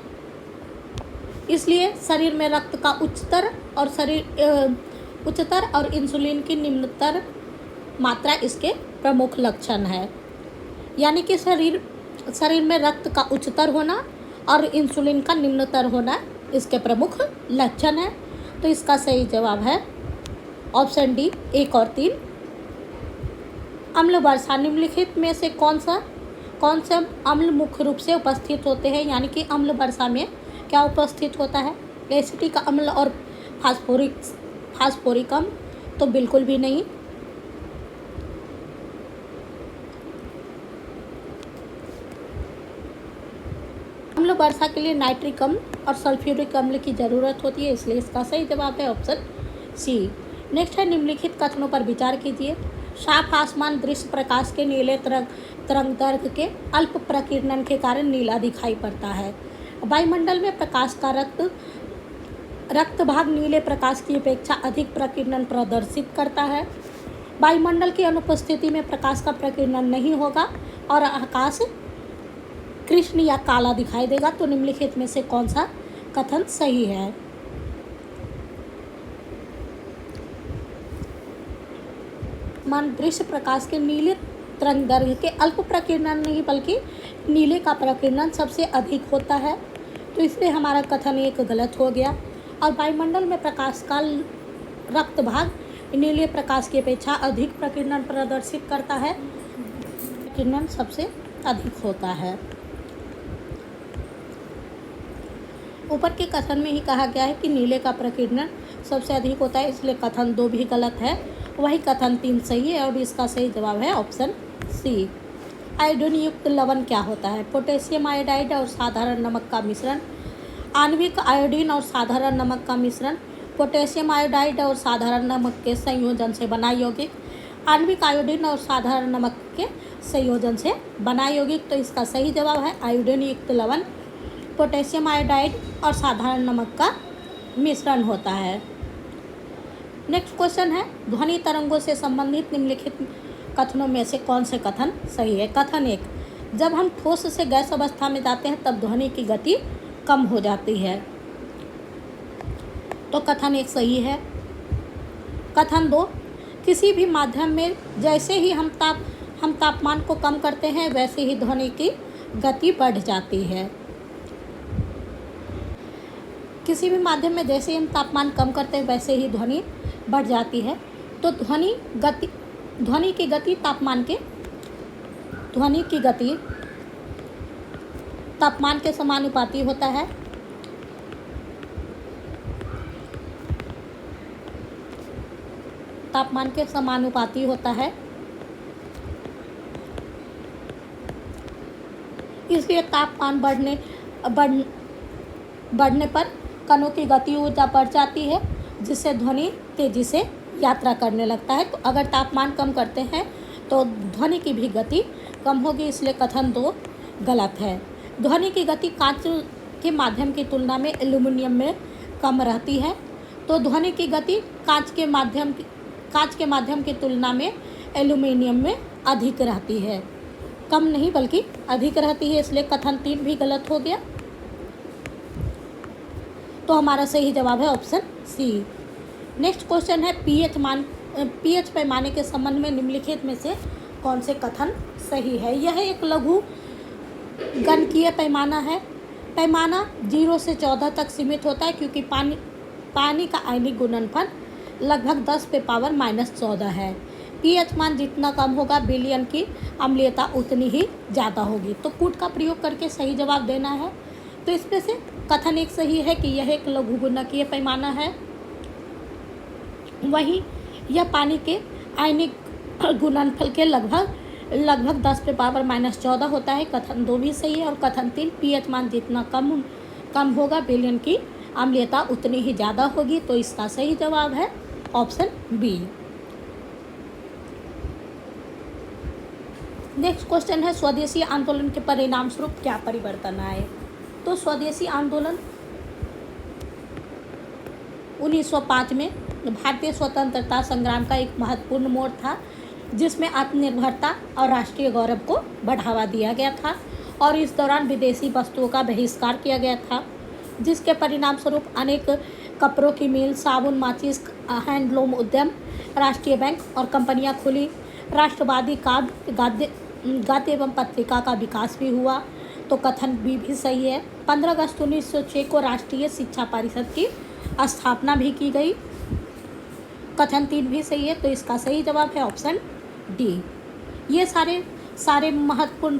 इसलिए शरीर में रक्त का उच्चतर और इंसुलिन की निम्नतर मात्रा इसके प्रमुख लक्षण है। यानी कि शरीर में रक्त का उच्चतर होना और इंसुलिन का निम्नतर होना इसके प्रमुख लक्षण है। तो इसका सही जवाब है ऑप्शन डी, 1 और 3। अम्ल वर्षा, निम्नलिखित में से कौन से अम्ल मुख्य रूप से उपस्थित होते हैं? यानी कि अम्ल वर्षा में क्या उपस्थित होता है? एसिटिक अम्ल और फास्फोरिक अम्ल? तो बिल्कुल भी नहीं। अम्ल वर्षा के लिए नाइट्रिक अम्ल और सल्फ्यूरिक अम्ल की ज़रूरत होती है, इसलिए इसका सही जवाब है ऑप्शन सी। नेक्स्ट है, निम्नलिखित कथनों पर विचार कीजिए। साफ आसमान दृश्य प्रकाश के नीले तरंगदैर्घ्य के अल्प प्रकीर्णन के कारण नीला दिखाई पड़ता है। वायुमंडल में प्रकाश का रक्त भाग नीले प्रकाश की अपेक्षा अधिक प्रकीर्णन प्रदर्शित करता है। वायुमंडल की अनुपस्थिति में प्रकाश का प्रकीर्णन नहीं होगा और आकाश कृष्ण या काला दिखाई देगा। तो निम्नलिखित में से कौन सा कथन सही है? दृश्य प्रकाश के नीले तरंगदैर्घ्य के अल्प प्रकीर्णन नहीं बल्कि नीले का प्रकीर्णन सबसे अधिक होता है। तो इसलिए हमारा कथन एक गलत हो गया। और वायुमंडल में प्रकाश का रक्त भाग नीले प्रकाश की अपेक्षा अधिक प्रकीर्णन प्रदर्शित करता है, प्रकीर्णन सबसे अधिक होता है। ऊपर के कथन में ही कहा गया है कि नीले का प्रकीर्णन सबसे अधिक होता है, इसलिए कथन 2 भी गलत है। वही कथन 3 सही है और इसका सही जवाब है ऑप्शन सी। आयोडीन युक्त लवण क्या होता है? पोटेशियम आयोडाइड और साधारण नमक का मिश्रण। आणविक आयोडीन और साधारण नमक का मिश्रण। पोटेशियम आयोडाइड और साधारण नमक के संयोजन से बना यौगिक। आणविक आयोडीन और साधारण नमक के संयोजन से बना यौगिक। तो इसका सही जवाब है आयोडीन युक्त लवण पोटेशियम आयोडाइड और साधारण नमक का मिश्रण होता है। नेक्स्ट क्वेश्चन है, ध्वनि तरंगों से संबंधित निम्नलिखित कथनों में से कौन से कथन सही है? कथन 1, जब हम ठोस से गैस अवस्था में जाते हैं तब ध्वनि की गति कम हो जाती है। तो कथन 1 सही है। कथन 2, किसी भी माध्यम में जैसे ही हम तापमान को कम करते हैं वैसे ही ध्वनि की गति बढ़ जाती है। किसी भी माध्यम में जैसे ही हम तापमान कम करते हैं वैसे ही ध्वनि बढ़ जाती है। तो ध्वनि की गति तापमान के समानुपाती होता है। तापमान के समानुपाती होता है। इसलिए तापमान बढ़ने पर कणों की गति ऊर्जा बढ़ जाती है, जिससे ध्वनि तेजी से यात्रा करने लगता है। तो अगर तापमान कम करते हैं तो ध्वनि की भी गति कम होगी, इसलिए कथन 2 गलत है। ध्वनि की गति कांच के माध्यम की तुलना में एल्यूमिनियम में कम रहती है। तो ध्वनि की गति कांच के माध्यम की तुलना में एल्यूमीनियम में अधिक रहती है, कम नहीं बल्कि अधिक रहती है, इसलिए कथन 3 भी गलत हो गया। तो हमारा सही जवाब है ऑप्शन सी। नेक्स्ट क्वेश्चन है पीएच पैमाने के संबंध में निम्नलिखित में से कौन से कथन सही है। यह एक लघु गणकीय पैमाना है। पैमाना 0 से 14 तक सीमित होता है क्योंकि पानी का आयनिक गुणनफल लगभग 10 पे पावर -14 है। पीएच मान जितना कम होगा विलयन की अम्लीयता उतनी ही ज़्यादा होगी। तो कूट का प्रयोग करके सही जवाब देना है। तो इसमें से कथन एक सही है कि यह एक लघु गणकीय पैमाना है। वहीं यह पानी के आयनिक गुणनफल के लगभग 10 पे पावर -14 होता है। कथन 2 भी सही है। और कथन 3 पीएच मान जितना कम होगा विलयन की अम्लीयता उतनी ही ज़्यादा होगी। तो इसका सही जवाब है ऑप्शन बी। नेक्स्ट क्वेश्चन है स्वदेशी आंदोलन के परिणाम स्वरूप क्या परिवर्तन आए। तो स्वदेशी आंदोलन 1905 में भारतीय स्वतंत्रता संग्राम का एक महत्वपूर्ण मोड़ था, जिसमें आत्मनिर्भरता और राष्ट्रीय गौरव को बढ़ावा दिया गया था और इस दौरान विदेशी वस्तुओं का बहिष्कार किया गया था, जिसके परिणाम स्वरूप अनेक कपड़ों की मिल, साबुन, माचिस, हैंडलूम उद्यम, राष्ट्रीय बैंक और कंपनियां खुली। राष्ट्रवादी गद्य एवं पत्रिका का विकास भी हुआ। तो कथन भी सही है। 15 अगस्त 1906 को राष्ट्रीय शिक्षा परिषद की स्थापना भी की गई। कथन 3 भी सही है। तो इसका सही जवाब है ऑप्शन डी। ये सारे महत्वपूर्ण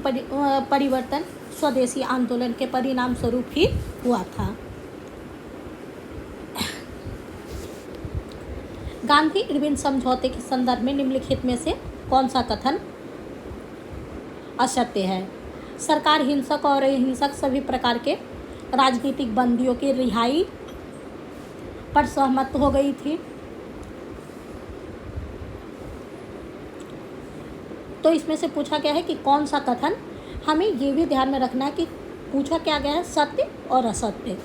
परिवर्तन स्वदेशी आंदोलन के परिणाम स्वरूप ही हुआ था। गांधी इरविन समझौते के संदर्भ में निम्नलिखित में से कौन सा कथन असत्य है। सरकार हिंसक और अहिंसक सभी प्रकार के राजनीतिक बंदियों की रिहाई पर सहमत हो गई थी। तो इसमें से पूछा गया है कि कौन सा कथन, हमें ये भी ध्यान में रखना है कि पूछा क्या गया है सत्य और असत्य।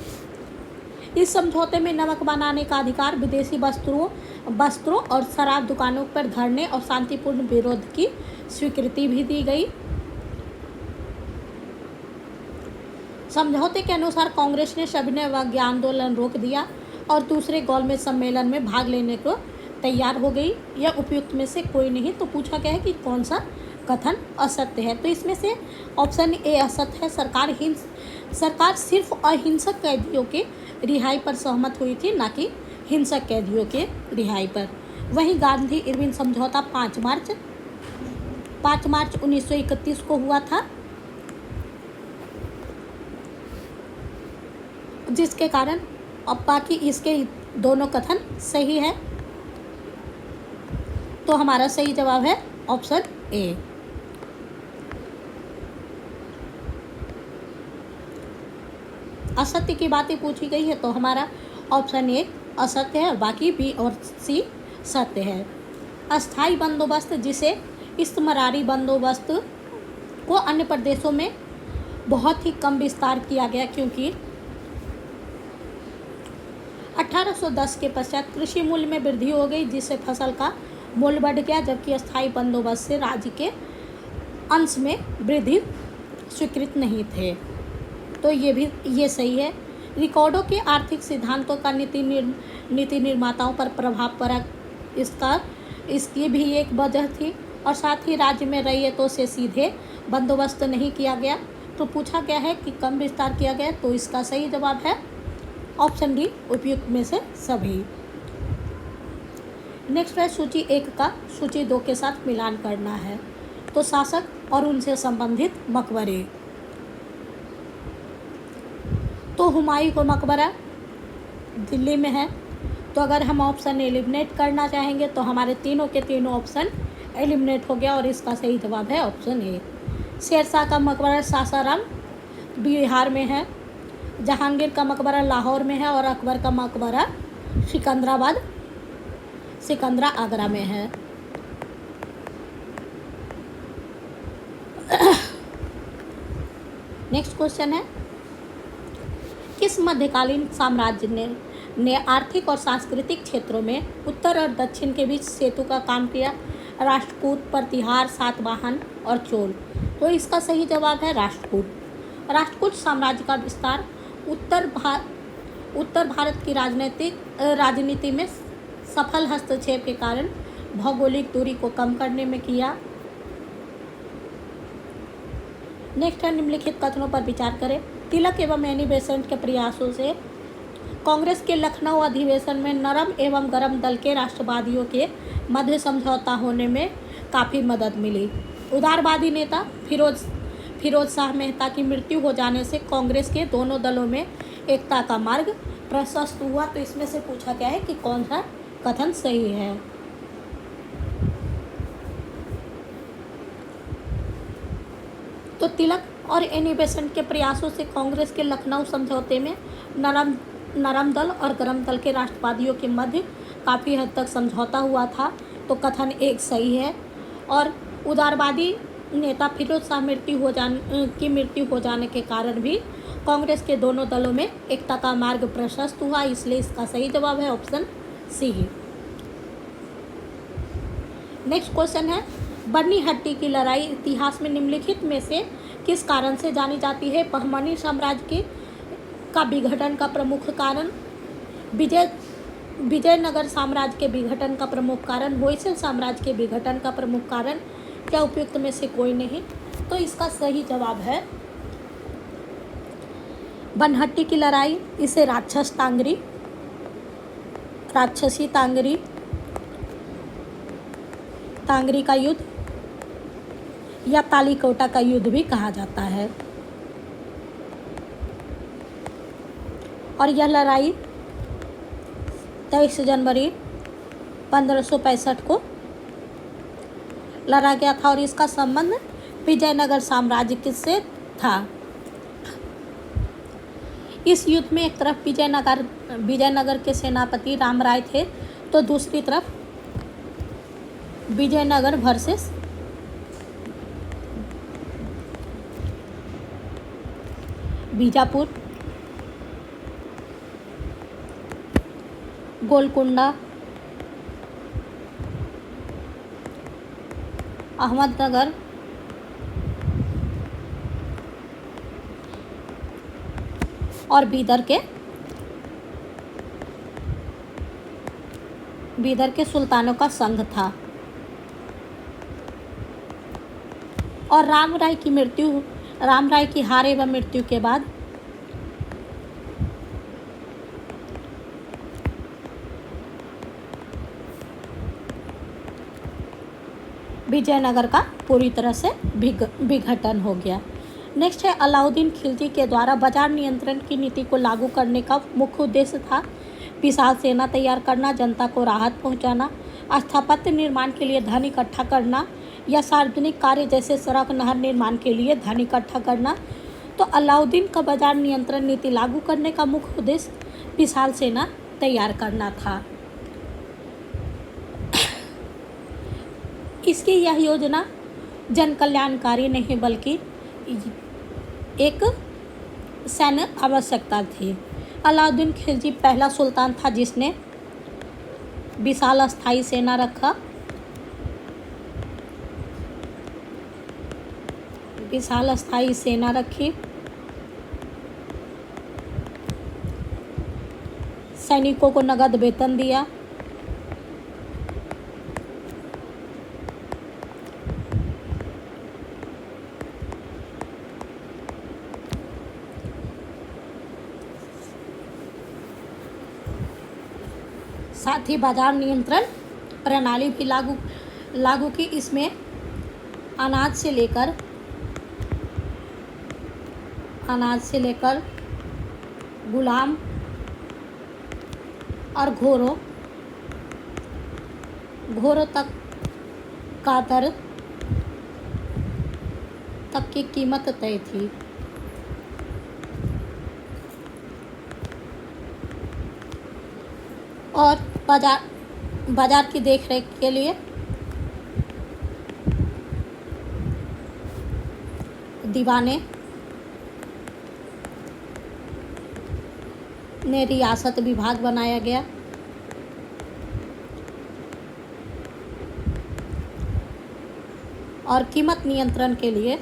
इस समझौते में नमक बनाने का अधिकार, विदेशी वस्त्रों और शराब दुकानों पर धरने और शांतिपूर्ण विरोध की स्वीकृति भी दी गई। समझौते के अनुसार कांग्रेस ने सविनय अवज्ञा आंदोलन रोक दिया और दूसरे गोलमेज सम्मेलन में भाग लेने को तैयार हो गई। यह उपयुक्त में से कोई नहीं। तो पूछा गया है कि कौन सा कथन असत्य है। तो इसमें से ऑप्शन ए असत्य है। सरकार सिर्फ अहिंसक कैदियों के रिहाई पर सहमत हुई थी, ना कि हिंसक कैदियों के रिहाई पर। वहीं गांधी इरविन समझौता 5 मार्च 1931 को हुआ था, जिसके कारण अब बाकी इसके दोनों कथन सही है। तो हमारा सही जवाब है ऑप्शन ए। असत्य की बातें पूछी गई है तो हमारा ऑप्शन ए असत्य है और बाकी बी और सी सत्य है। अस्थाई बंदोबस्त, जिसे इस्तमरारी बंदोबस्त को अन्य प्रदेशों में बहुत ही कम विस्तार किया गया, क्योंकि 1810 के पश्चात कृषि मूल्य में वृद्धि हो गई, जिससे फसल का मूल्य बढ़ गया, जबकि अस्थाई बंदोबस्त से राज्य के अंश में वृद्धि स्वीकृत नहीं थे। तो ये सही है। रिकॉर्डों के आर्थिक सिद्धांतों का नीति निर्माताओं पर प्रभाव पड़ा, इसकी भी एक वजह थी। और साथ ही राज्य में रैयतों से सीधे बंदोबस्त नहीं किया गया। तो पूछा गया है कि कम विस्तार किया गया, तो इसका सही जवाब है ऑप्शन डी, उपयुक्त में से सभी। नेक्स्ट है सूची 1 का सूची 2 के साथ मिलान करना है। तो शासक और उनसे संबंधित मकबरे। तो हुमायूं का मकबरा दिल्ली में है। तो अगर हम ऑप्शन एलिमिनेट करना चाहेंगे तो हमारे तीनों के तीनों ऑप्शन एलिमिनेट हो गया और इसका सही जवाब है ऑप्शन ए। शेरशाह का मकबरा सासाराम बिहार में है। जहांगीर का मकबरा लाहौर में है और अकबर का मकबरा सिकंदरा आगरा में है। नेक्स्ट क्वेश्चन है, किस मध्यकालीन साम्राज्य ने आर्थिक और सांस्कृतिक क्षेत्रों में उत्तर और दक्षिण के बीच सेतु का काम किया। राष्ट्रकूट, प्रतिहार, सातवाहन और चोल। तो इसका सही जवाब है राष्ट्रकूट। राष्ट्रकूट साम्राज्य का विस्तार उत्तर भारत की राजनीति में सफल हस्तक्षेप के कारण भौगोलिक दूरी को कम करने में किया। नेक्स्ट है, निम्नलिखित कथनों पर विचार करें। तिलक एवं एनी बेसेंट के प्रयासों से कांग्रेस के लखनऊ अधिवेशन में नरम एवं गरम दल के राष्ट्रवादियों के मध्य समझौता होने में काफ़ी मदद मिली। उदारवादी नेता फिरोज शाह मेहता की मृत्यु हो जाने से कांग्रेस के दोनों दलों में एकता का मार्ग प्रशस्त हुआ। तो इसमें से पूछा गया है कि कौन सा कथन सही है। तो तिलक और एनी बेसेंट के प्रयासों से कांग्रेस के लखनऊ समझौते में नरम दल और गरम दल के राष्ट्रवादियों के मध्य काफ़ी हद तक समझौता हुआ था। तो कथन एक सही है। और उदारवादी नेता फिरोज शाह की मृत्यु हो जाने के कारण भी कांग्रेस के दोनों दलों में एकता का मार्ग प्रशस्त हुआ, इसलिए इसका सही जवाब है ऑप्शन सी। नेक्स्ट क्वेश्चन है, बन्नीहट्टी की लड़ाई इतिहास में निम्नलिखित में से किस कारण से जानी जाती है? बहमनी साम्राज्य का विघटन का प्रमुख कारण, विजयनगर साम्राज्य के विघटन का प्रमुख कारण, होयसल साम्राज्य के विघटन का प्रमुख कारण, क्या उपयुक्त में से कोई नहीं? तो इसका सही जवाब है बन्हट्टी की लड़ाई। इसे राक्षसी तांगरी का युद्ध या तालीकोटा का युद्ध भी कहा जाता है। और यह लड़ाई 23 जनवरी 1565 को लड़ा गया था और इसका संबंध विजयनगर साम्राज्य से था। इस युद्ध में एक तरफ विजयनगर के सेनापति राम राय थे, तो दूसरी तरफ विजयनगर वर्सेस बीजापुर, गोलकुंडा, अहमदनगर और बीदर के सुल्तानों का संघ था। और राम राय की हार एवं मृत्यु के बाद विजयनगर का पूरी तरह से विघटन हो गया। नेक्स्ट है, अलाउद्दीन खिलजी के द्वारा बाजार नियंत्रण की नीति को लागू करने का मुख्य उद्देश्य था विशाल सेना तैयार करना, जनता को राहत पहुंचाना, स्थापत्य निर्माण के लिए धन इकट्ठा करना या सार्वजनिक कार्य जैसे सड़क नहर निर्माण के लिए धन इकट्ठा करना। तो अलाउद्दीन का बाजार नियंत्रण नीति लागू करने का मुख्य उद्देश्य विशाल सेना तैयार करना था। इसकी यह योजना जन कल्याणकारी नहीं बल्कि एक सैन्य आवश्यकता थी। अलाउद्दीन खिलजी पहला सुल्तान था जिसने विशाल स्थायी सेना रखी, सैनिकों को नगद वेतन दिया, साथ ही बाजार नियंत्रण प्रणाली भी लागू की। इसमें अनाज से लेकर गुलाम और घोरों तक का दर तक की कीमत तय थी। और बाजार की देखरेख के लिए दीवाने ने रियासत विभाग बनाया गया। और कीमत नियंत्रण के लिए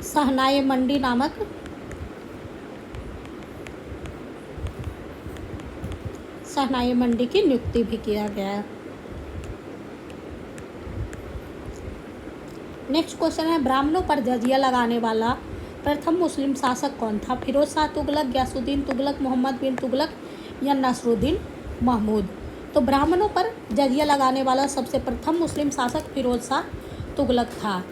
सहनाई मंडी नामक सहनाई मंडी की नियुक्ति भी किया गया। नेक्स्ट क्वेश्चन है, ब्राह्मणों पर जजिया लगाने वाला प्रथम मुस्लिम शासक कौन था? फिरोज शाह तुगलक, गयासुद्दीन तुगलक, मोहम्मद बिन तुगलक या नसरुद्दीन महमूद? तो ब्राह्मणों पर जजिया लगाने वाला सबसे प्रथम मुस्लिम शासक फिरोज शाह तुगलक था,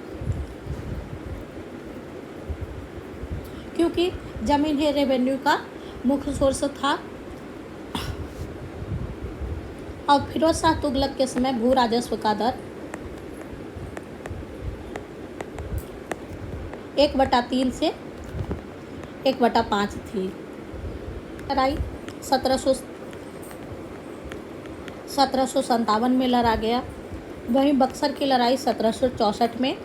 क्योंकि जमीन ही रेवेन्यू का मुख्य सोर्स था। और फिरोज शाह तुगलक के समय भू राजस्व का दर 1/3 से 1/5 थी। लड़ाई 1757 में लड़ा गया। वहीं बक्सर की लड़ाई 1764 में,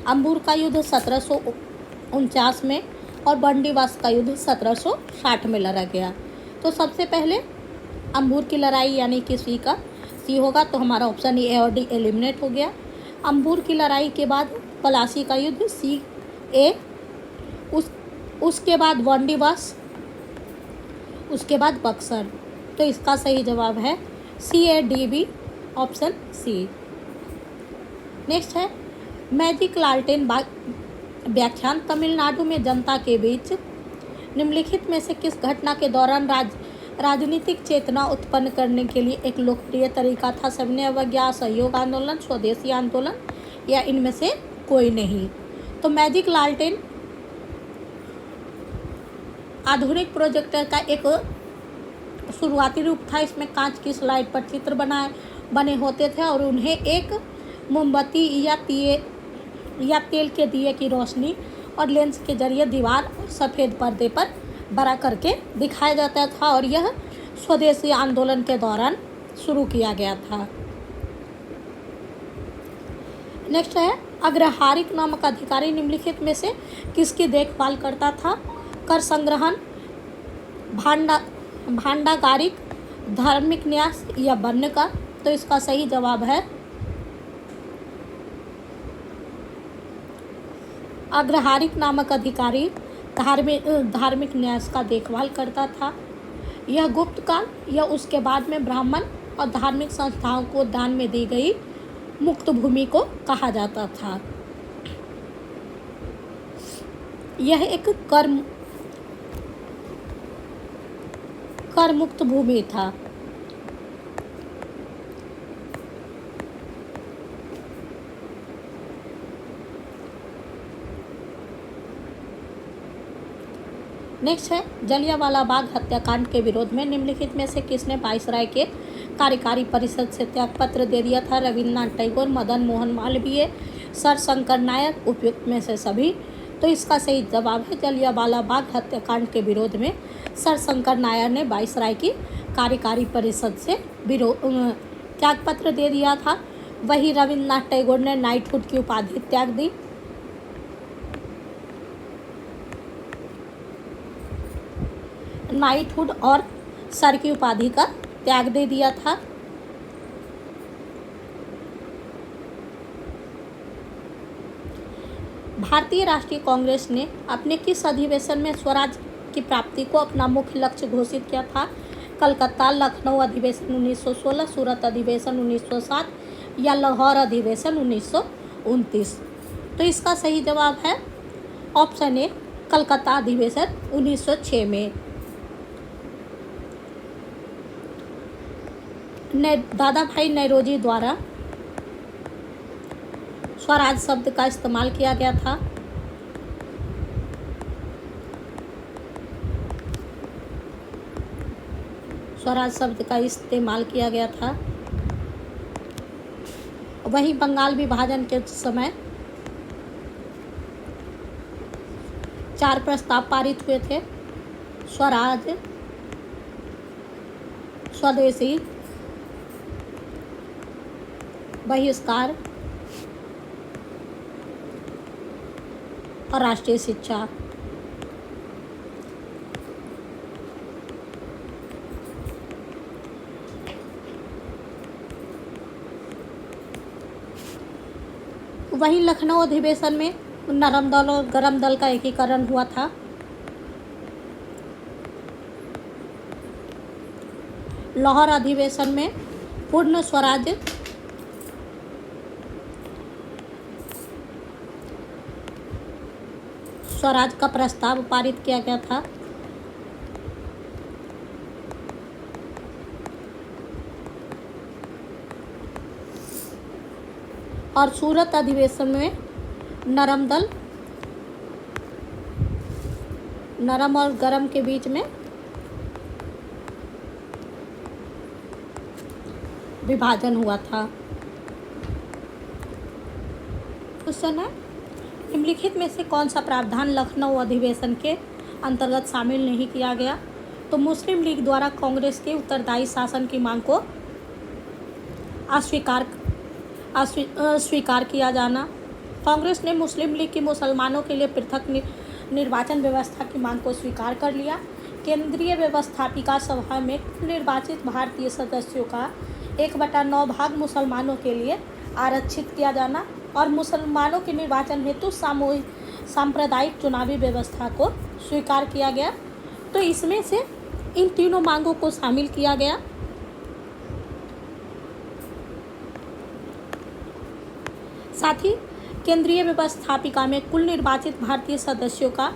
अंबूर का युद्ध 1749 में और बंदीवास का युद्ध 1760 में लड़ा गया। तो सबसे पहले अंबूर की लड़ाई यानी कि सी होगा, तो हमारा ऑप्शन ए और डी एलिमिनेट हो गया। अंबूर की लड़ाई के बाद पलासी का युद्ध सी ए, उसके बाद बंदीवास, उसके बाद बक्सर। तो इसका सही जवाब है CADB ऑप्शन सी। नेक्स्ट है, मैजिक लालटेन व्याख्यान तमिलनाडु में जनता के बीच निम्नलिखित में से किस घटना के दौरान राजनीतिक चेतना उत्पन्न करने के लिए एक लोकप्रिय तरीका था? सविनय अवज्ञा, असहयोग आंदोलन, स्वदेशी आंदोलन या इनमें से कोई नहीं? तो मैजिक लालटेन आधुनिक प्रोजेक्टर का एक शुरुआती रूप था। इसमें कांच की स्लाइड पर चित्र बने होते थे और उन्हें एक मोमबत्ती या तेल के दिए की रोशनी और लेंस के जरिए दीवार और सफ़ेद पर्दे पर बड़ा करके दिखाया जाता था और यह स्वदेशी आंदोलन के दौरान शुरू किया गया था। नेक्स्ट है, अग्रहारिक नामक अधिकारी निम्नलिखित में से किसकी देखभाल करता था? कर संग्रहण, भांडागारिक, धार्मिक न्यास या वन्य का? तो इसका सही जवाब है अग्रहारिक नामक अधिकारी धार्मिक न्यास का देखभाल करता था। यह गुप्त काल या उसके बाद में ब्राह्मण और धार्मिक संस्थाओं को दान में दी गई मुक्त भूमि को कहा जाता था। यह एक कर मुक्त भूमि था। नेक्स्ट है, जलियांवाला बाग हत्याकांड के विरोध में निम्नलिखित में से किसने वायसराय के कार्यकारी परिषद से त्यागपत्र दे दिया था? रविन्द्रनाथ टैगोर, मदन मोहन मालवीय, सर शंकर नायर, उपयुक्त में से सभी? तो इसका सही जवाब है जलियांवाला बाग हत्याकांड के विरोध में सर शंकर नायर ने वायसराय की कार्यकारी परिषद से त्यागपत्र दे दिया था। वही रविन्द्रनाथ टैगोर ने नाइटहुड की उपाधि त्याग दी। नाइटहुड और सर की उपाधि का त्याग दे दिया था। भारतीय राष्ट्रीय कांग्रेस ने अपने किस अधिवेशन में स्वराज की प्राप्ति को अपना मुख्य लक्ष्य घोषित किया था? कलकत्ता, लखनऊ अधिवेशन 1916, सूरत अधिवेशन 1907 या लाहौर अधिवेशन 1929? तो इसका सही जवाब है ऑप्शन ए, कलकत्ता अधिवेशन 1906 में। दादा भाई नौरोजी द्वारा स्वराज शब्द का इस्तेमाल किया गया था। स्वराज शब्द का इस्तेमाल किया गया था। वहीं बंगाल विभाजन के समय 4 प्रस्ताव पारित हुए थे: स्वराज, स्वदेशी, बहिष्कार और राष्ट्रीय शिक्षा। वहीं लखनऊ अधिवेशन में नरम दल और गरम दल का एकीकरण हुआ था। लाहौर अधिवेशन में पूर्ण स्वराज का प्रस्ताव पारित किया गया था। और सूरत अधिवेशन में नरम और गरम के बीच में विभाजन हुआ था। क्वेश्चन है, निम्नलिखित में से कौन सा प्रावधान लखनऊ अधिवेशन के अंतर्गत शामिल नहीं किया गया? तो मुस्लिम लीग द्वारा कांग्रेस के उत्तरदायी शासन की मांग को अस्वीकार किया जाना। कांग्रेस ने मुस्लिम लीग की मुसलमानों के लिए पृथक निर्वाचन व्यवस्था की मांग को स्वीकार कर लिया। केंद्रीय व्यवस्थापिका सभा में निर्वाचित भारतीय सदस्यों का 1/9 भाग मुसलमानों के लिए आरक्षित किया जाना और मुसलमानों के निर्वाचन हेतु सांप्रदायिक चुनावी व्यवस्था को स्वीकार किया गया। तो इसमें से इन तीनों मांगों को शामिल किया गया। साथ ही केंद्रीय व्यवस्थापिका में कुल निर्वाचित भारतीय सदस्यों का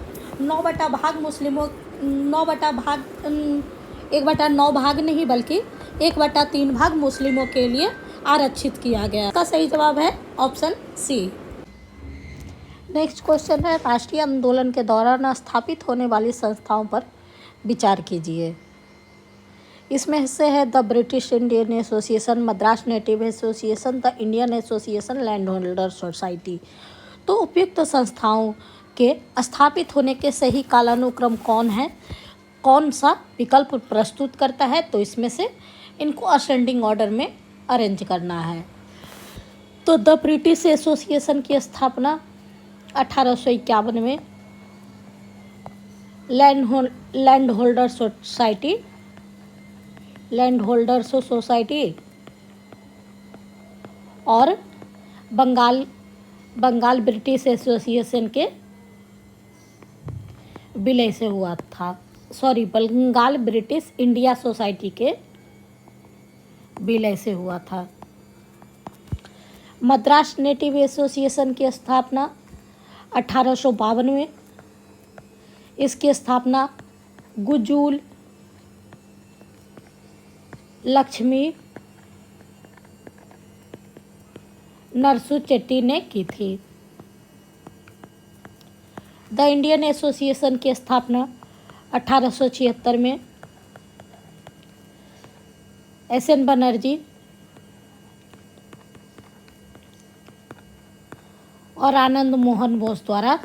1/9 भाग नहीं बल्कि 1/3 भाग मुस्लिमों के लिए आरक्षित किया गया। इसका सही जवाब है ऑप्शन सी। नेक्स्ट क्वेश्चन है, राष्ट्रीय आंदोलन के दौरान स्थापित होने वाली संस्थाओं पर विचार कीजिए। इसमें से है the British Indian association, Madras native association, the Indian association, land holder society. तो उपयुक्त संस्थाओं के स्थापित होने के सही कालानुक्रम कौन सा विकल्प प्रस्तुत करता है? तो इसमें से इनको असेंडिंग ऑर्डर में अरेंज करना है। तो द ब्रिटिश एसोसिएशन की स्थापना 1851 में, लैंड होल्डर सोसाइटी और बंगाल ब्रिटिश एसोसिएशन के विलय से हुआ था। बंगाल ब्रिटिश इंडिया सोसाइटी के विलय से हुआ था। मद्रास नेटिव एसोसिएशन की स्थापना 1852 में। इसकी स्थापना गुजूल लक्ष्मी नरसू चेट्टी ने की थी। द इंडियन एसोसिएशन की स्थापना 1876 में एस.एन. बनर्जी और आनंद मोहन बोस द्वारा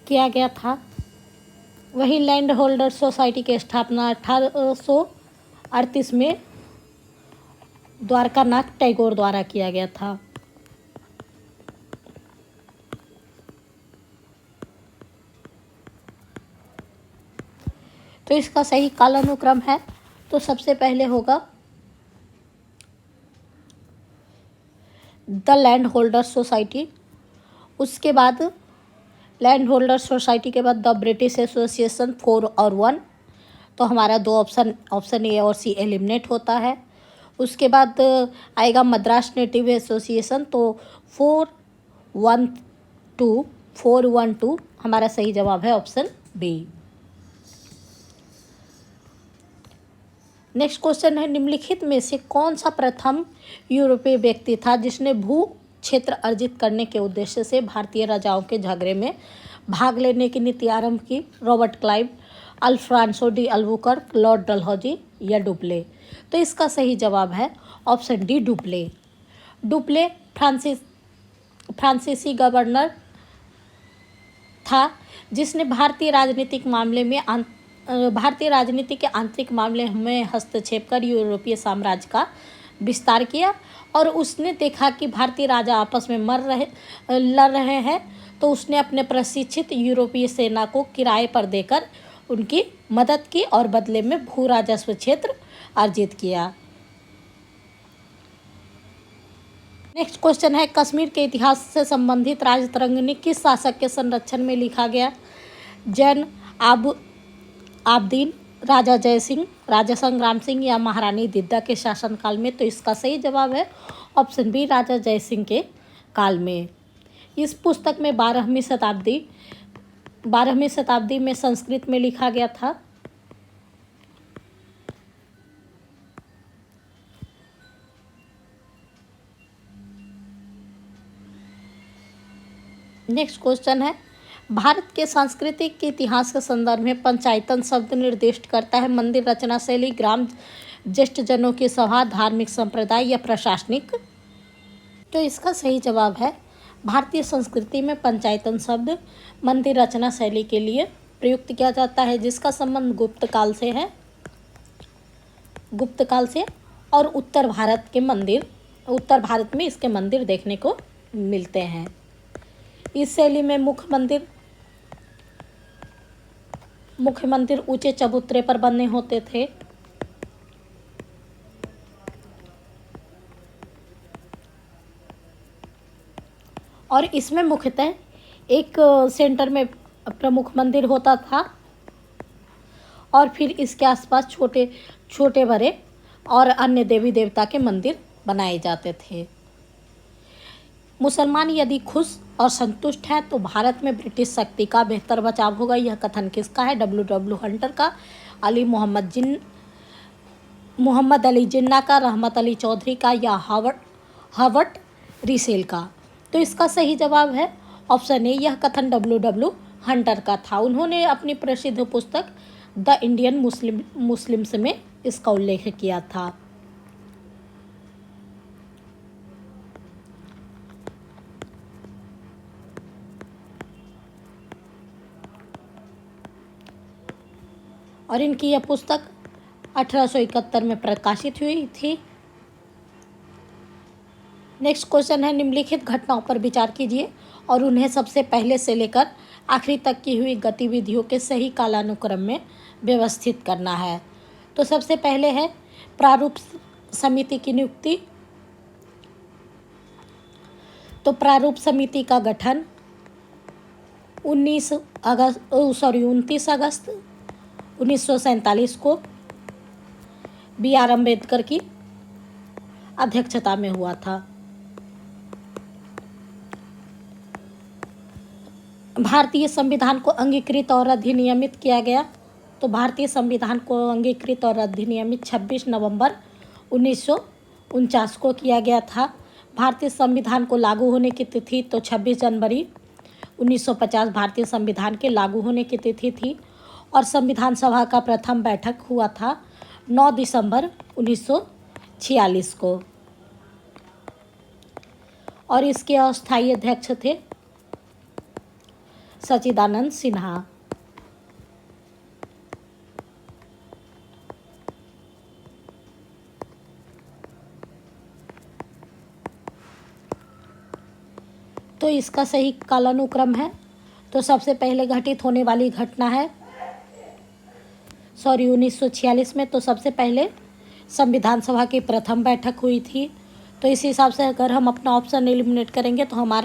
किया गया था। वही लैंड होल्डर सोसाइटी की स्थापना 1838 में द्वारकानाथ टैगोर द्वारा किया गया था। तो इसका सही कालानुक्रम है, तो सबसे पहले होगा द लैंड होल्डर सोसाइटी, उसके बाद लैंड होल्डर सोसाइटी के बाद द ब्रिटिश एसोसिएशन 4 और 1। तो हमारा 2 ऑप्शन ए और सी एलिमिनेट होता है। उसके बाद आएगा मद्रास नेटिव एसोसिएशन, तो 412 हमारा सही जवाब है ऑप्शन बी। नेक्स्ट क्वेश्चन है, निम्नलिखित में से कौन सा प्रथम यूरोपीय व्यक्ति था जिसने भू क्षेत्र अर्जित करने के उद्देश्य से भारतीय राजाओं के झगड़े में भाग लेने की नीति आरंभ की? Robert Clive, Alfonso de Albuquerque, Lord Dalhousie या डुप्ले? तो इसका सही जवाब है ऑप्शन डी, डुप्ले। डुप्ले फ्रांसीसी गवर्नर था जिसने भारतीय राजनीतिक मामले में भारतीय राजनीति के आंतरिक मामले में हस्तक्षेप कर यूरोपीय साम्राज्य का विस्तार किया। और उसने देखा कि भारतीय राजा आपस में लड़ रहे हैं, तो उसने अपने प्रशिक्षित यूरोपीय सेना को किराए पर देकर उनकी मदद की और बदले में भू राजस्व क्षेत्र अर्जित किया। नेक्स्ट क्वेश्चन है, कश्मीर के इतिहास से संबंधित राजतरंगिणी किस शासक के संरक्षण में लिखा गया? जैन आबदीन, राजा जय सिंह, राजा संग्राम सिंह या महारानी दिद्दा के शासनकाल में? तो इसका सही जवाब है ऑप्शन बी, राजा जय सिंह के काल में। इस पुस्तक में 12वीं शताब्दी में संस्कृत में लिखा गया था। नेक्स्ट क्वेश्चन है, भारत के सांस्कृतिक इतिहास के संदर्भ में पंचायतन शब्द निर्दिष्ट करता है मंदिर रचना शैली, ग्राम ज्येष्ठजनों की सभा, धार्मिक संप्रदाय या प्रशासनिक? तो इसका सही जवाब है भारतीय संस्कृति में पंचायतन शब्द मंदिर रचना शैली के लिए प्रयुक्त किया जाता है, जिसका संबंध गुप्त काल से और उत्तर भारत में इसके मंदिर देखने को मिलते हैं। इस शैली में मुख्य मंदिर ऊंचे चबूतरे पर बने होते थे। और इसमें मुख्यतः एक सेंटर में प्रमुख मंदिर होता था और फिर इसके आसपास छोटे बड़े और अन्य देवी देवता के मंदिर बनाए जाते थे। मुसलमान यदि खुश और संतुष्ट हैं तो भारत में ब्रिटिश शक्ति का बेहतर बचाव होगा। यह कथन किसका है? W हंटर का, मोहम्मद अली जिन्ना का, रहमत अली चौधरी का या हर्बर्ट रिसेल का? तो इसका सही जवाब है ऑप्शन ए, यह कथन W हंटर का था। उन्होंने अपनी प्रसिद्ध पुस्तक द इंडियन मुस्लिम्स में इसका उल्लेख किया था। और इनकी यह पुस्तक 1871 में प्रकाशित हुई थी। नेक्स्ट क्वेश्चन है, निम्नलिखित घटनाओं पर विचार कीजिए और उन्हें सबसे पहले से लेकर आखिरी तक की हुई गतिविधियों के सही कालानुक्रम में व्यवस्थित करना है। तो सबसे पहले है प्रारूप समिति की नियुक्ति। तो प्रारूप समिति का गठन 29 अगस्त 1947 को BR अम्बेडकर की अध्यक्षता में हुआ था। भारतीय संविधान को अंगीकृत और अधिनियमित किया गया। तो भारतीय संविधान को अंगीकृत और अधिनियमित 26 नवंबर 1949 को किया गया था। भारतीय संविधान को लागू होने की तिथि तो 26 जनवरी 1950 भारतीय संविधान के लागू होने की तिथि थी। और संविधान सभा का प्रथम बैठक हुआ था 9 दिसंबर 1946 को। और इसके अस्थायी अध्यक्ष थे सच्चिदानंद सिन्हा। तो इसका सही कालानुक्रम है। तो सबसे पहले घटित होने वाली घटना है 1946 में। तो सबसे पहले संविधान सभा की प्रथम बैठक हुई थी। तो इस हिसाब से अगर हम अपना ऑप्शन एलिमिनेट करेंगे तो हमारा